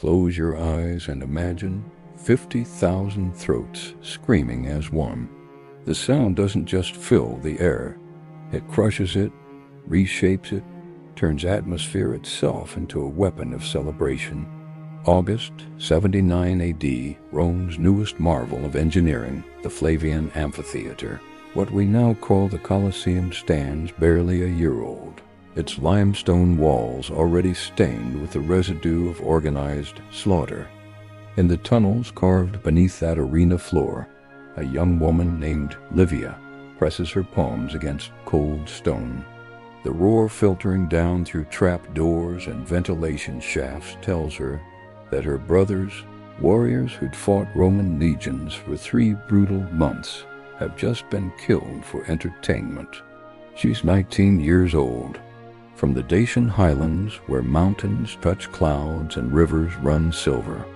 Close your eyes and imagine 50,000 throats screaming as one. The sound doesn't just fill the air. It crushes it, reshapes it, turns atmosphere itself into a weapon of celebration. August 79 AD, Rome's newest marvel of engineering, the Flavian Amphitheater. What we now call the Colosseum stands barely a year old, its limestone walls already stained with the residue of organized slaughter. In the tunnels carved beneath that arena floor, a young woman named Livia presses her palms against cold stone. The roar filtering down through trap doors and ventilation shafts tells her that her brothers, warriors who'd fought Roman legions for 3 brutal months, have just been killed for entertainment. She's 19 years old. From the Dacian highlands, where mountains touch clouds and rivers run silver.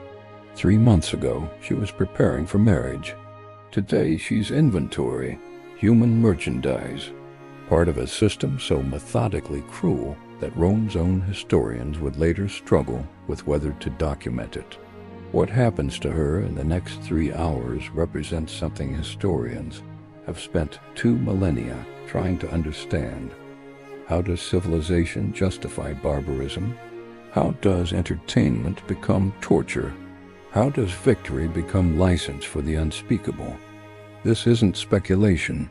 3 months ago, she was preparing for marriage. Today, she's inventory, human merchandise, part of a system so methodically cruel that Rome's own historians would later struggle with whether to document it. What happens to her in the next 3 hours represents something historians have spent 2 millennia trying to understand. How does civilization justify barbarism? How does entertainment become torture? How does victory become license for the unspeakable? This isn't speculation.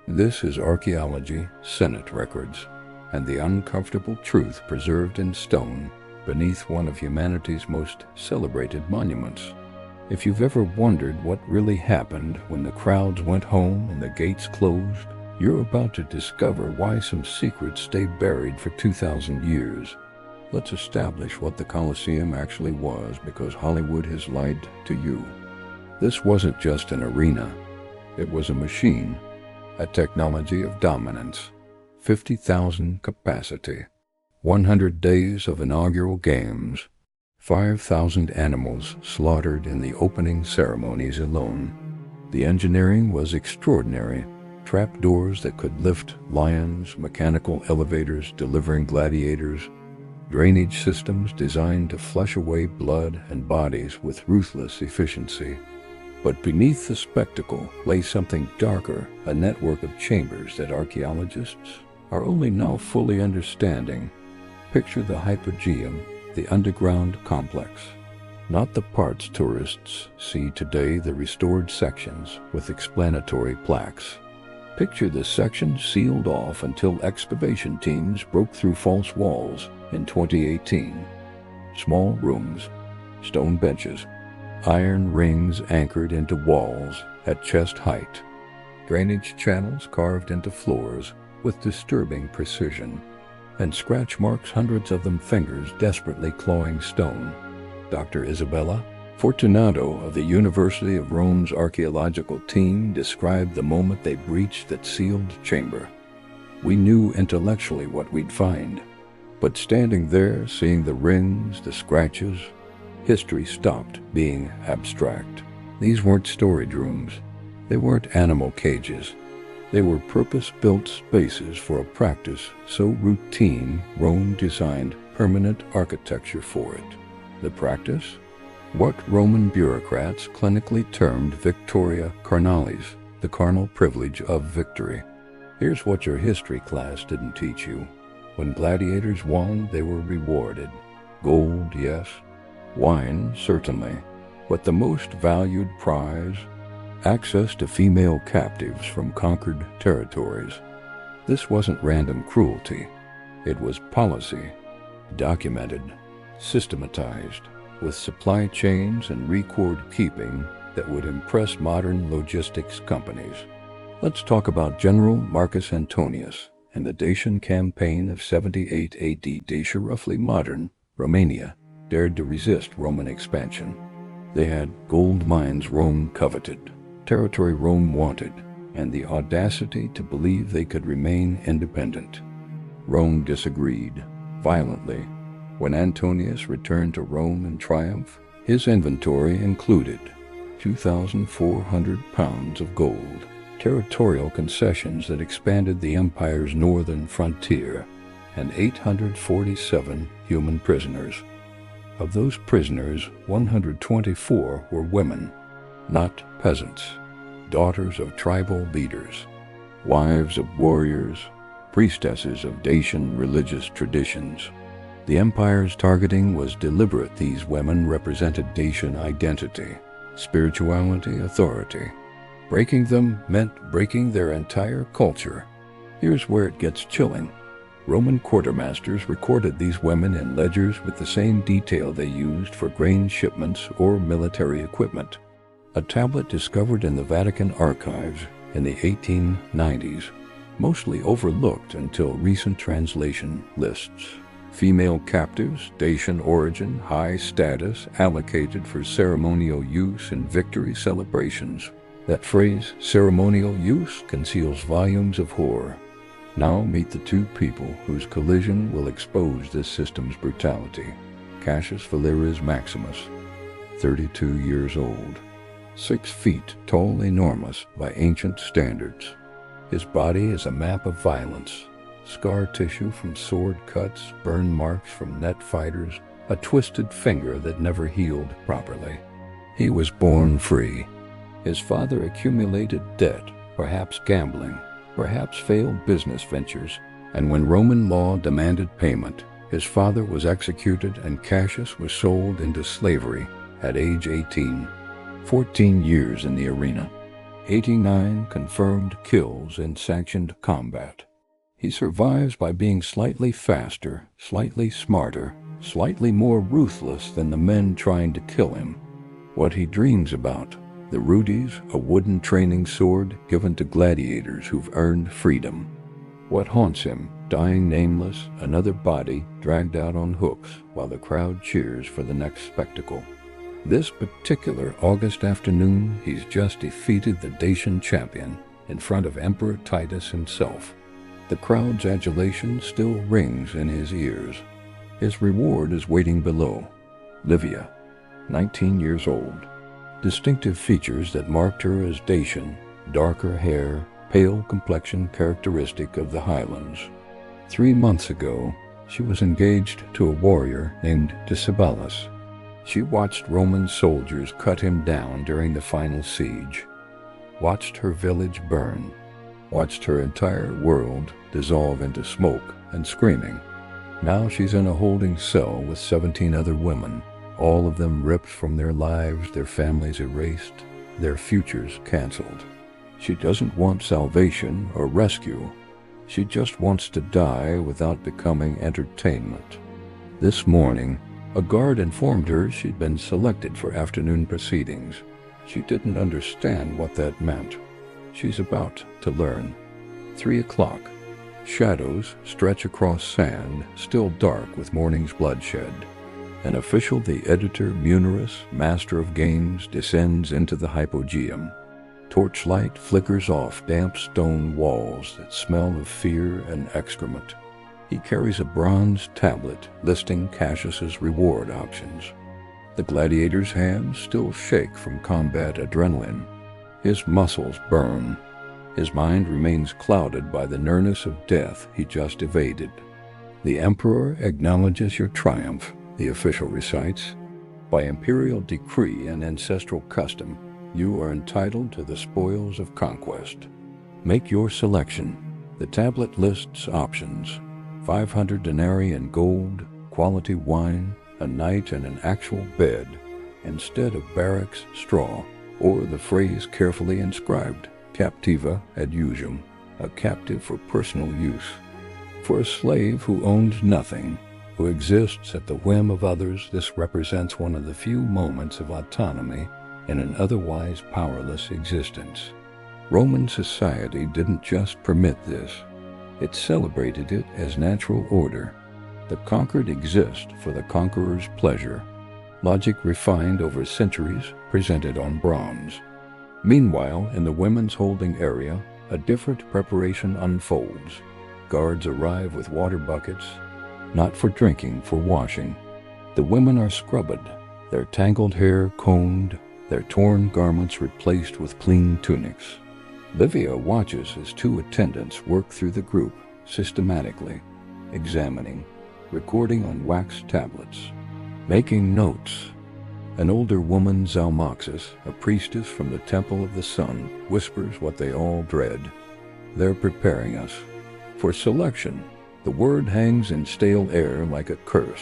This is archaeology, Senate records, and the uncomfortable truth preserved in stone beneath one of humanity's most celebrated monuments. If you've ever wondered what really happened when the crowds went home and the gates closed, you're about to discover why some secrets stay buried for 2,000 years. Let's establish what the Colosseum actually was, because Hollywood has lied to you. This wasn't just an arena. It was a machine, a technology of dominance. 50,000 capacity, 100 days of inaugural games, 5,000 animals slaughtered in the opening ceremonies alone. The engineering was extraordinary. Trapdoors that could lift lions, mechanical elevators delivering gladiators, drainage systems designed to flush away blood and bodies with ruthless efficiency. But beneath the spectacle lay something darker, a network of chambers that archaeologists are only now fully understanding. Picture the hypogeum, the underground complex. Not the parts tourists see today, the restored sections with explanatory plaques. Picture the sections sealed off until excavation teams broke through false walls in 2018. Small rooms, stone benches, iron rings anchored into walls at chest height, drainage channels carved into floors with disturbing precision, and scratch marks, hundreds of them fingers desperately clawing stone. Dr. Isabella Fortunato of the University of Rome's archaeological team described the moment they breached that sealed chamber. We knew intellectually what we'd find, but standing there, seeing the rings, the scratches, history stopped being abstract. These weren't storage rooms. They weren't animal cages. They were purpose-built spaces for a practice so routine, Rome designed permanent architecture for it. The practice? What Roman bureaucrats clinically termed victoria carnalis, the carnal privilege of victory. Here's what your history class didn't teach you. When gladiators won, they were rewarded. Gold, yes. Wine, certainly. But the most valued prize? Access to female captives from conquered territories. This wasn't random cruelty. It was policy, documented, systematized, with supply chains and record keeping that would impress modern logistics companies. Let's talk about General Marcus Antonius and the Dacian campaign of 78 AD. Dacia, roughly modern Romania, dared to resist Roman expansion. They had gold mines Rome coveted, territory Rome wanted, and the audacity to believe they could remain independent. Rome disagreed, violently. When Antonius returned to Rome in triumph, his inventory included 2,400 pounds of gold, territorial concessions that expanded the empire's northern frontier, and 847 human prisoners. Of those prisoners, 124 were women, not peasants, daughters of tribal leaders, wives of warriors, priestesses of Dacian religious traditions. The empire's targeting was deliberate. These women represented Dacian identity, spirituality, authority. Breaking them meant breaking their entire culture. Here's where it gets chilling. Roman quartermasters recorded these women in ledgers with the same detail they used for grain shipments or military equipment. A tablet discovered in the Vatican archives in the 1890s, mostly overlooked until recent translation lists. Female captives, Dacian origin, high status, allocated for ceremonial use in victory celebrations. That phrase, ceremonial use, conceals volumes of horror. Now meet the two people whose collision will expose this system's brutality. Cassius Valerius Maximus, 32 years old, 6 feet tall, enormous by ancient standards. His body is a map of violence, scar tissue from sword cuts, burn marks from net fighters, a twisted finger that never healed properly. He was born free. His father accumulated debt, perhaps gambling, perhaps failed business ventures, and when Roman law demanded payment, his father was executed and Cassius was sold into slavery at age 18. 14 years in the arena. 89 confirmed kills in sanctioned combat. He survives by being slightly faster, slightly smarter, slightly more ruthless than the men trying to kill him. What he dreams about: the Rudis, a wooden training sword given to gladiators who've earned freedom. What haunts him: dying nameless, another body dragged out on hooks while the crowd cheers for the next spectacle. This particular August afternoon, he's just defeated the Dacian champion in front of Emperor Titus himself. The crowd's adulation still rings in his ears. His reward is waiting below. Livia, 19 years old. Distinctive features that marked her as Dacian: darker hair, pale complexion characteristic of the highlands. 3 months ago, she was engaged to a warrior named Decebalus. She watched Roman soldiers cut him down during the final siege, watched her village burn, watched her entire world dissolve into smoke and screaming. Now she's in a holding cell with 17 other women, all of them ripped from their lives, their families erased, their futures canceled. She doesn't want salvation or rescue. She just wants to die without becoming entertainment. This morning, a guard informed her she'd been selected for afternoon proceedings. She didn't understand what that meant. She's about to learn. 3 o'clock. Shadows stretch across sand, still dark with morning's bloodshed. An official, the editor Munirus, master of games, descends into the hypogeum. Torchlight flickers off damp stone walls that smell of fear and excrement. He carries a bronze tablet listing Cassius's reward options. The gladiator's hands still shake from combat adrenaline. His muscles burn. His mind remains clouded by the nearness of death he just evaded. The emperor acknowledges your triumph, the official recites. By imperial decree and ancestral custom, you are entitled to the spoils of conquest. Make your selection. The tablet lists options: 500 denarii in gold, quality wine, a night in an actual bed, instead of barracks straw, or the phrase carefully inscribed, captiva adjungium, a captive for personal use. For a slave who owns nothing, who exists at the whim of others, this represents one of the few moments of autonomy in an otherwise powerless existence. Roman society didn't just permit this. It celebrated it as natural order. The conquered exist for the conqueror's pleasure. Logic refined over centuries, presented on bronze. Meanwhile, in the women's holding area, a different preparation unfolds. Guards arrive with water buckets, not for drinking, for washing. The women are scrubbed, their tangled hair combed, their torn garments replaced with clean tunics. Livia watches as 2 attendants work through the group, systematically, examining, recording on wax tablets. making notes. An older woman, Zalmoxis, a priestess from the Temple of the Sun, whispers what they all dread. They're preparing us. For selection, the word hangs in stale air like a curse.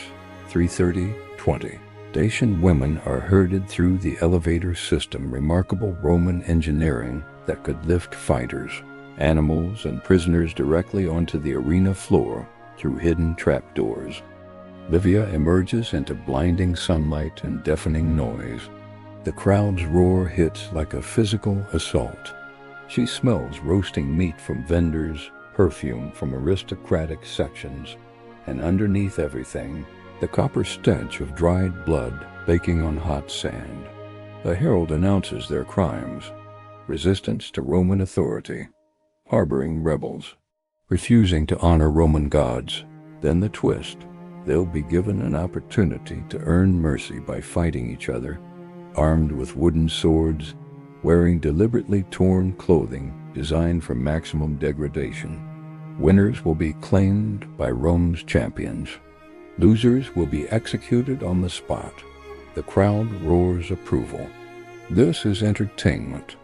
3:30:20. Dacian women are herded through the elevator system, remarkable Roman engineering that could lift fighters, animals, and prisoners directly onto the arena floor through hidden trapdoors. Livia emerges into blinding sunlight and deafening noise. The crowd's roar hits like a physical assault. She smells roasting meat from vendors, perfume from aristocratic sections, and underneath everything, the copper stench of dried blood baking on hot sand. A herald announces their crimes: resistance to Roman authority, harboring rebels, refusing to honor Roman gods. Then the twist: they'll be given an opportunity to earn mercy by fighting each other, armed with wooden swords, wearing deliberately torn clothing designed for maximum degradation. Winners will be claimed by Rome's champions. Losers will be executed on the spot. The crowd roars approval. This is entertainment.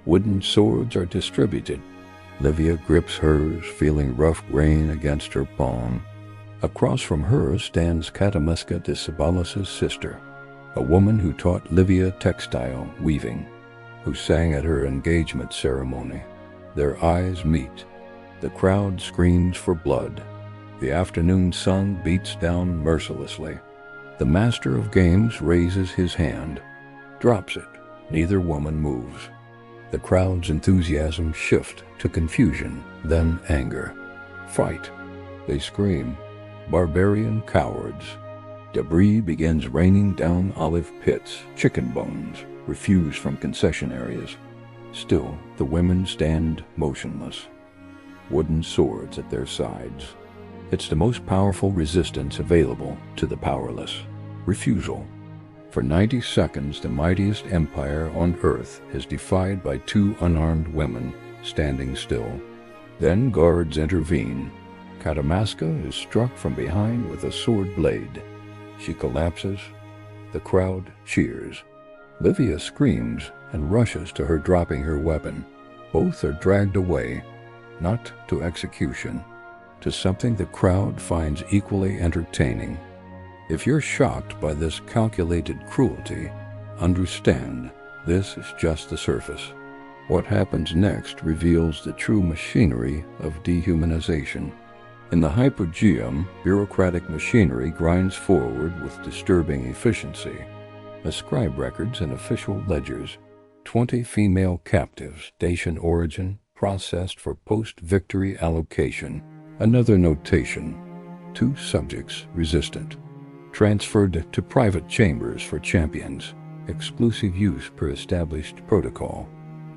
Wooden swords are distributed. Livia grips hers, feeling rough grain against her palm. Across from her stands Catamusca de Ceballos' sister, a woman who taught Livia textile weaving, who sang at her engagement ceremony. Their eyes meet. The crowd screams for blood. The afternoon sun beats down mercilessly. The master of games raises his hand, drops it. Neither woman moves. The crowd's enthusiasm shifts to confusion, then anger. Fight, they scream. Barbarian cowards. Debris begins raining down olive pits. Chicken bones refuse from concession areas. Still, the women stand motionless, wooden swords at their sides. It's the most powerful resistance available to the powerless. Refusal. For 90 seconds, the mightiest empire on earth is defied by two unarmed women standing still. Then guards intervene. Catamusca is struck from behind with a sword blade. She collapses. The crowd cheers. Livia screams and rushes to her, dropping her weapon. Both are dragged away, not to execution, to something the crowd finds equally entertaining. If you're shocked by this calculated cruelty, understand this is just the surface. What happens next reveals the true machinery of dehumanization. In the hypogeum, bureaucratic machinery grinds forward with disturbing efficiency. A scribe records and official ledgers. 20 female captives, Dacian origin, processed for post-victory allocation. Another notation: 2 subjects resistant. Transferred to private chambers for champions. Exclusive use per established protocol.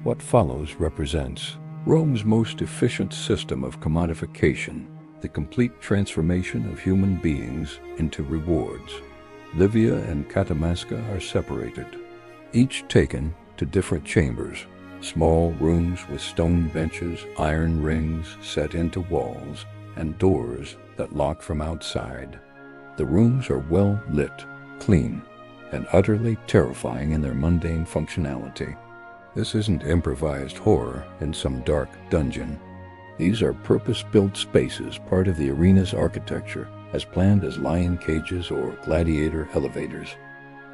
What follows represents Rome's most efficient system of commodification, the complete transformation of human beings into rewards. Livia and Catamusca are separated, each taken to different chambers, small rooms with stone benches, iron rings set into walls, and doors that lock from outside. The rooms are well lit, clean, and utterly terrifying in their mundane functionality. This isn't improvised horror in some dark dungeon. These are purpose-built spaces, part of the arena's architecture, as planned as lion cages or gladiator elevators.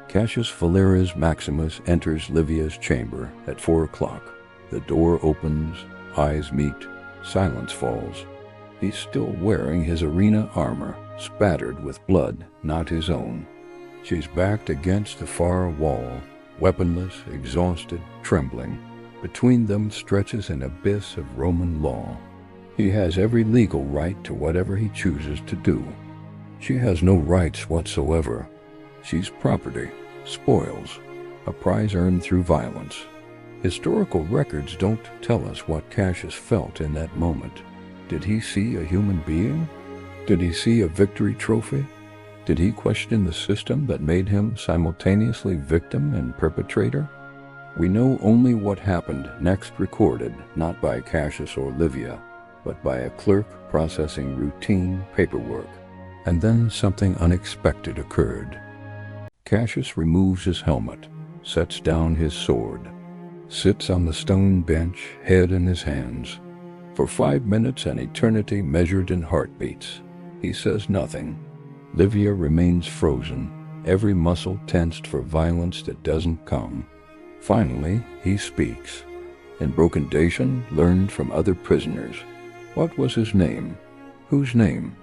Cassius Valerius Maximus enters Livia's chamber at 4 o'clock. The door opens, eyes meet, silence falls. He's still wearing his arena armor, spattered with blood not his own. She's backed against the far wall, weaponless, exhausted, trembling. Between them stretches an abyss of Roman law. He has every legal right to whatever he chooses to do. She has no rights whatsoever. She's property, spoils, a prize earned through violence. Historical records don't tell us what Cassius felt in that moment. Did he see a human being? Did he see a victory trophy? Did he question the system that made him simultaneously victim and perpetrator? We know only what happened next, recorded not by Cassius or Livia, but by a clerk processing routine paperwork. And then something unexpected occurred. Cassius removes his helmet, sets down his sword, sits on the stone bench, head in his hands. For 5 minutes, an eternity measured in heartbeats, he says nothing. Livia remains frozen, every muscle tensed for violence that doesn't come. Finally, he speaks. In broken Dacian, learned from other prisoners. What was his name? Whose name?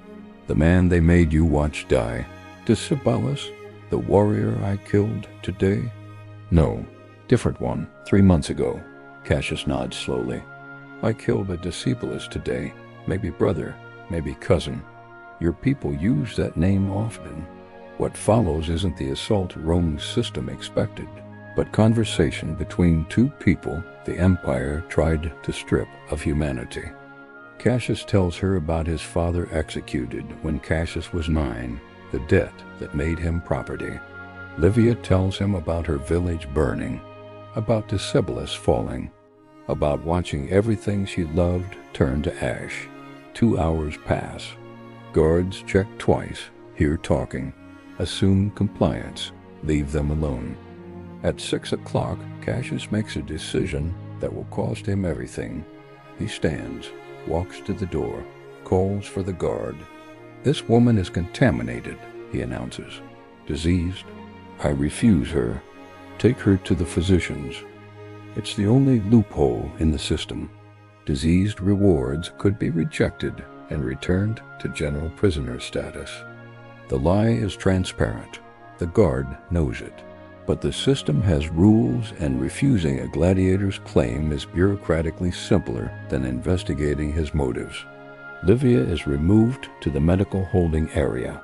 The man they made you watch die. Decebalus, the warrior I killed today? No, different one, 3 months ago. Cassius nods slowly. I killed a Decebalus today, maybe brother, maybe cousin. Your people use that name often. What follows isn't the assault Rome's system expected, but conversation between two people the empire tried to strip of humanity. Cassius tells her about his father executed when Cassius was 9, the debt that made him property. Livia tells him about her village burning, about Decebalus falling, about watching everything she loved turn to ash. 2 hours pass. Guards check twice, hear talking, assume compliance, leave them alone. At 6 o'clock, Cassius makes a decision that will cost him everything. He stands, walks to the door, calls for the guard. This woman is contaminated, he announces. Diseased. I refuse her. Take her to the physicians. It's the only loophole in the system. Diseased rewards could be rejected and returned to general prisoner status. The lie is transparent. The guard knows it. But the system has rules, and refusing a gladiator's claim is bureaucratically simpler than investigating his motives. Livia is removed to the medical holding area.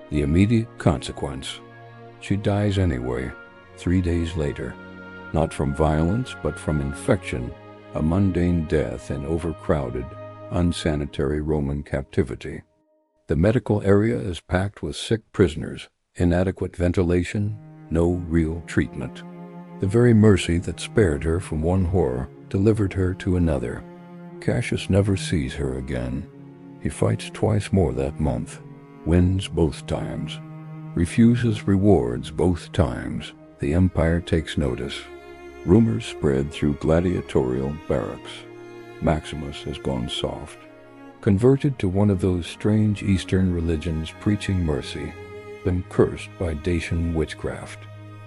The immediate consequence: she dies anyway, 3 days later. Not from violence, but from infection, a mundane death in overcrowded, unsanitary Roman captivity. The medical area is packed with sick prisoners, inadequate ventilation, no real treatment. The very mercy that spared her from one horror delivered her to another. Cassius never sees her again. He fights twice more that month, wins both times, refuses rewards both times. The empire takes notice. Rumors spread through gladiatorial barracks. Maximus has gone soft, converted to one of those strange Eastern religions preaching mercy, been cursed by Dacian witchcraft.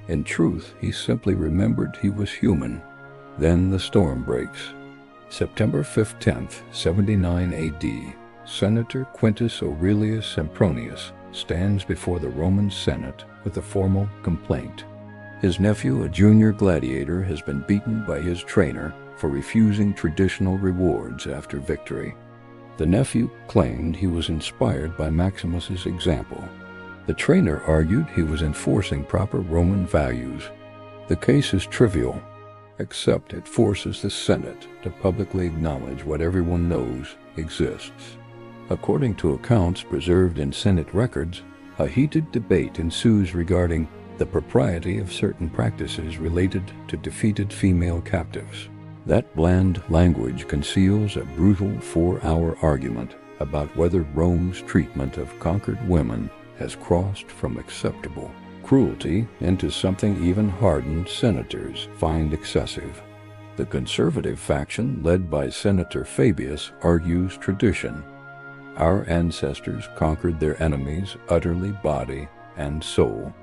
In truth, he simply remembered he was human. Then the storm breaks. September 15th, 79 AD, Senator Quintus Aurelius Sempronius stands before the Roman Senate with a formal complaint. His nephew, a junior gladiator, has been beaten by his trainer for refusing traditional rewards after victory. The nephew claimed he was inspired by Maximus's example. The trainer argued he was enforcing proper Roman values. The case is trivial, except it forces the Senate to publicly acknowledge what everyone knows exists. According to accounts preserved in Senate records, a heated debate ensues regarding the propriety of certain practices related to defeated female captives. That bland language conceals a brutal 4-hour argument about whether Rome's treatment of conquered women has crossed from acceptable cruelty into something even hardened senators find excessive. The conservative faction, led by Senator Fabius, argues tradition. Our ancestors conquered their enemies utterly, body and soul.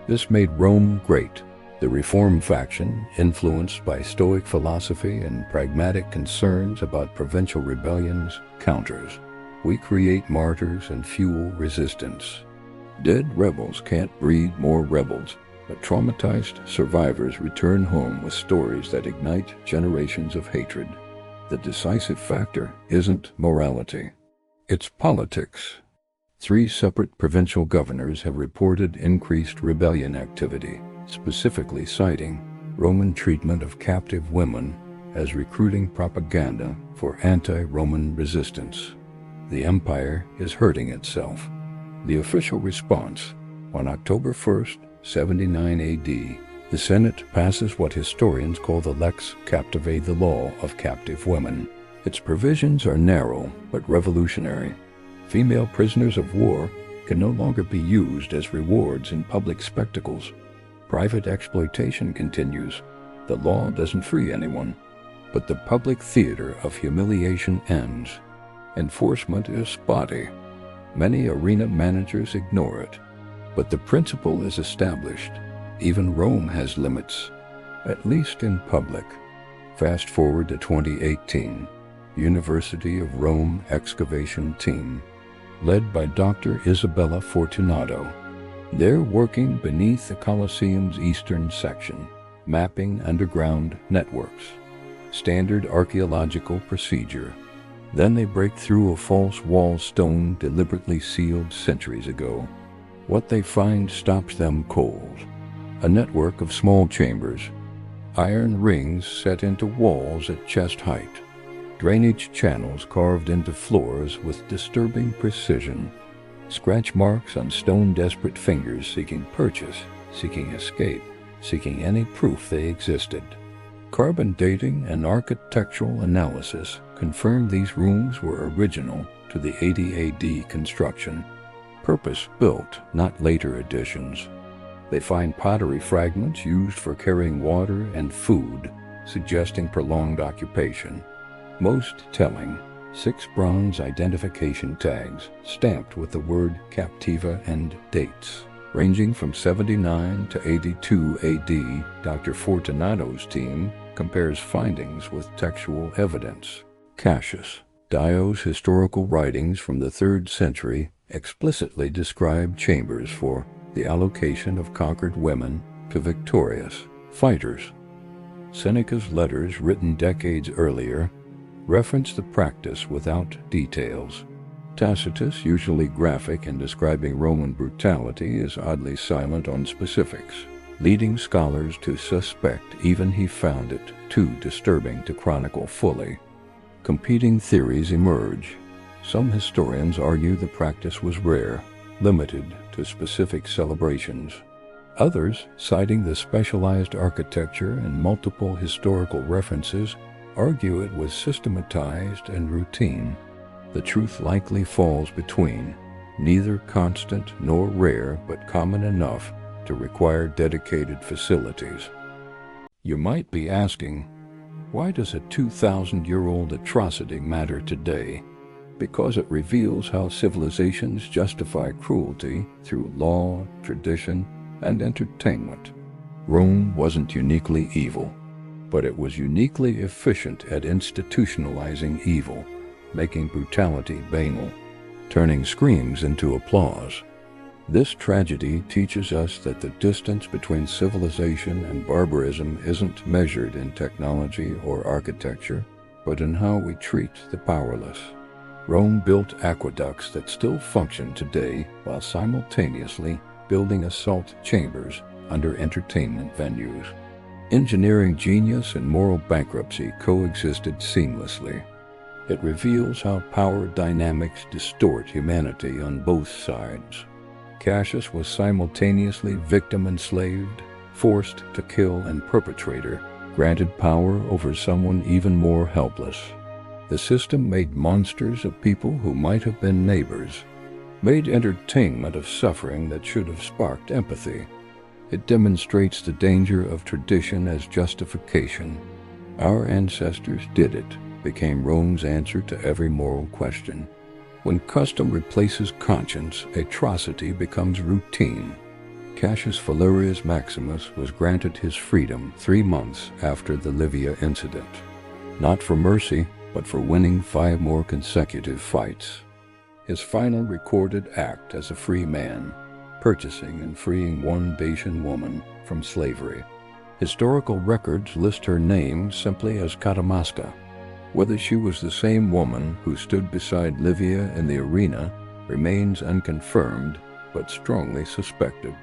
This made Rome great. The Reform faction, influenced by Stoic philosophy and pragmatic concerns about provincial rebellions, counters. We create martyrs and fuel resistance. Dead rebels can't breed more rebels, but traumatized survivors return home with stories that ignite generations of hatred. The decisive factor isn't morality. It's politics. 3 separate provincial governors have reported increased rebellion activity, specifically citing Roman treatment of captive women as recruiting propaganda for anti-Roman resistance. The empire is hurting itself. The official response: on October 1st, 79 AD, the Senate passes what historians call the Lex Captivae, the law of captive women. Its provisions are narrow but revolutionary. Female prisoners of war can no longer be used as rewards in public spectacles. Private exploitation continues. The law doesn't free anyone, but the public theater of humiliation ends. Enforcement is spotty. Many arena managers ignore it, but the principle is established. Even Rome has limits, at least in public. Fast forward to 2018, University of Rome excavation team, led by Dr. Isabella Fortunato. They're working beneath the Colosseum's eastern section, mapping underground networks. Standard archaeological procedure. Then they break through a false wall stone deliberately sealed centuries ago. What they find stops them cold. A network of small chambers, iron rings set into walls at chest height, drainage channels carved into floors with disturbing precision, scratch marks on stone-desperate fingers seeking purchase, seeking escape, seeking any proof they existed. Carbon dating and architectural analysis confirmed these rooms were original to the 80 AD construction, purpose-built, not later additions. They find pottery fragments used for carrying water and food, suggesting prolonged occupation. Most telling, 6 bronze identification tags stamped with the word Captiva and dates. Ranging from 79 to 82 AD, Dr. Fortunato's team compares findings with textual evidence. Cassius Dio's historical writings from the 3rd century explicitly describe chambers for the allocation of conquered women to victorious fighters. Seneca's letters written decades earlier reference the practice without details. Tacitus, usually graphic in describing Roman brutality, is oddly silent on specifics, leading scholars to suspect even he found it too disturbing to chronicle fully. Competing theories emerge. Some historians argue the practice was rare, limited to specific celebrations. Others, citing the specialized architecture and multiple historical references, argue it was systematized and routine. The truth likely falls between, neither constant nor rare, but common enough to require dedicated facilities. You might be asking, why does a 2,000-year-old atrocity matter today? Because it reveals how civilizations justify cruelty through law, tradition, and entertainment. Rome wasn't uniquely evil, but it was uniquely efficient at institutionalizing evil, making brutality banal, turning screams into applause. This tragedy teaches us that the distance between civilization and barbarism isn't measured in technology or architecture, but in how we treat the powerless. Rome built aqueducts that still function today while simultaneously building assault chambers under entertainment venues. Engineering genius and moral bankruptcy coexisted seamlessly. It reveals how power dynamics distort humanity on both sides. Cassius was simultaneously victim enslaved, forced to kill, and perpetrator, granted power over someone even more helpless. The system made monsters of people who might have been neighbors, made entertainment of suffering that should have sparked empathy. It demonstrates the danger of tradition as justification. Our ancestors did it, became Rome's answer to every moral question. When custom replaces conscience, atrocity becomes routine. Cassius Valerius Maximus was granted his freedom 3 months after the Livia incident. Not for mercy, but for winning 5 more consecutive fights. His final recorded act as a free man, purchasing and freeing one Dacian woman from slavery. Historical records list her name simply as Catamasca. Whether she was the same woman who stood beside Livia in the arena remains unconfirmed, but strongly suspected.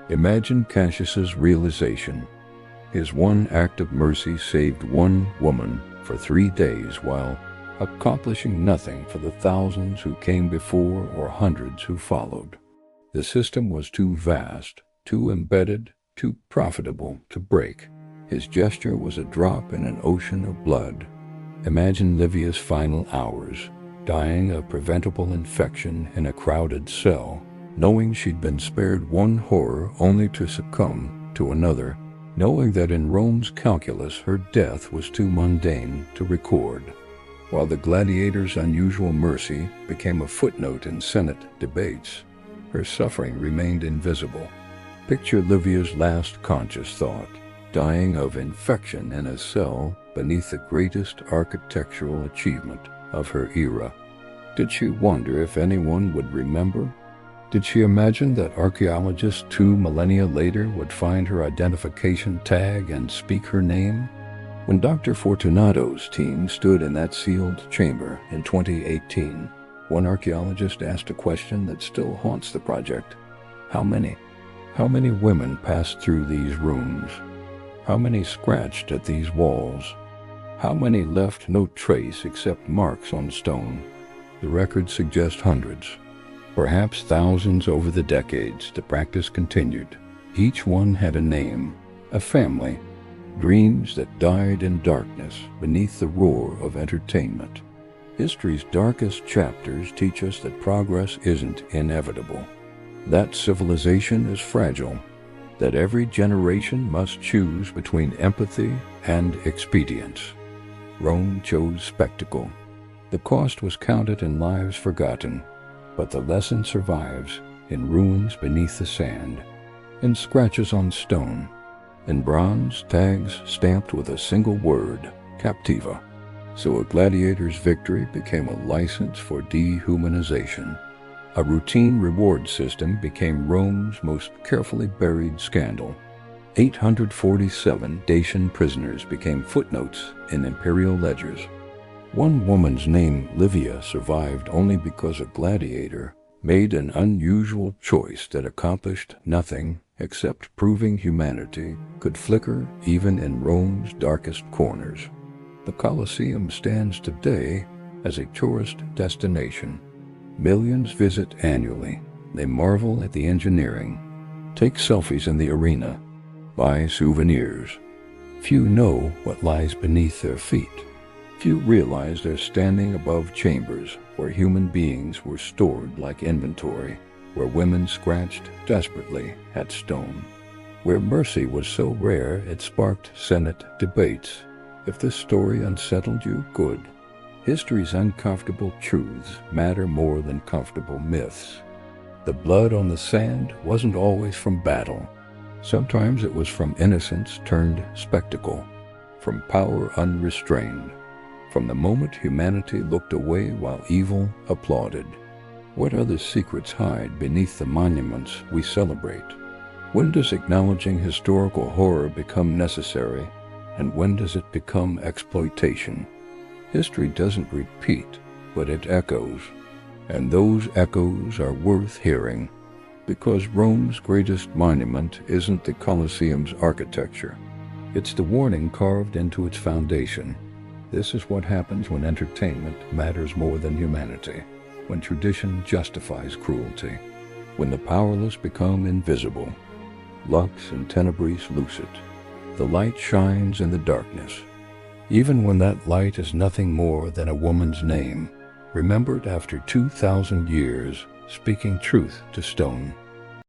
Imagine Cassius's realization. His one act of mercy saved one woman for 3 days while accomplishing nothing for the thousands who came before or hundreds who followed. The system was too vast, too embedded, too profitable to break. His gesture was a drop in an ocean of blood. Imagine Livia's final hours, dying of preventable infection in a crowded cell, knowing she'd been spared one horror only to succumb to another, knowing that in Rome's calculus her death was too mundane to record, while the gladiator's unusual mercy became a footnote in Senate debates. Her suffering remained invisible. Picture Livia's last conscious thought, dying of infection in a cell beneath the greatest architectural achievement of her era. Did she wonder if anyone would remember? Did she imagine that archaeologists 2 millennia later would find her identification tag and speak her name? When Dr. Fortunato's team stood in that sealed chamber in 2018, one archaeologist asked a question that still haunts the project. How many? How many women passed through these rooms? How many scratched at these walls? How many left no trace except marks on stone? The records suggest hundreds, perhaps thousands over the decades. The practice continued. Each one had a name, a family, dreams that died in darkness beneath the roar of entertainment. History's darkest chapters teach us that progress isn't inevitable, that civilization is fragile, that every generation must choose between empathy and expedience. Rome chose spectacle. The cost was counted in lives forgotten, but the lesson survives in ruins beneath the sand, in scratches on stone, in bronze tags stamped with a single word, Captiva. So a gladiator's victory became a license for dehumanization. A routine reward system became Rome's most carefully buried scandal. 847 Dacian prisoners became footnotes in imperial ledgers. One woman's name, Livia, survived only because a gladiator made an unusual choice that accomplished nothing except proving humanity could flicker even in Rome's darkest corners. The Colosseum stands today as a tourist destination. Millions visit annually. They marvel at the engineering, take selfies in the arena, buy souvenirs. Few know what lies beneath their feet. Few realize they're standing above chambers where human beings were stored like inventory, where women scratched desperately at stone, where mercy was so rare it sparked Senate debates. If this story unsettled you, good. History's uncomfortable truths matter more than comfortable myths. The blood on the sand wasn't always from battle. Sometimes it was from innocence turned spectacle, from power unrestrained, from the moment humanity looked away while evil applauded. What other secrets hide beneath the monuments we celebrate? When does acknowledging historical horror become necessary, and when does it become exploitation? History doesn't repeat, but it echoes, and those echoes are worth hearing, because Rome's greatest monument isn't the Colosseum's architecture. It's the warning carved into its foundation. This is what happens when entertainment matters more than humanity, when tradition justifies cruelty, when the powerless become invisible. Lux in tenebris lucet. The light shines in the darkness, even when that light is nothing more than a woman's name, remembered after 2,000 years, speaking truth to stone.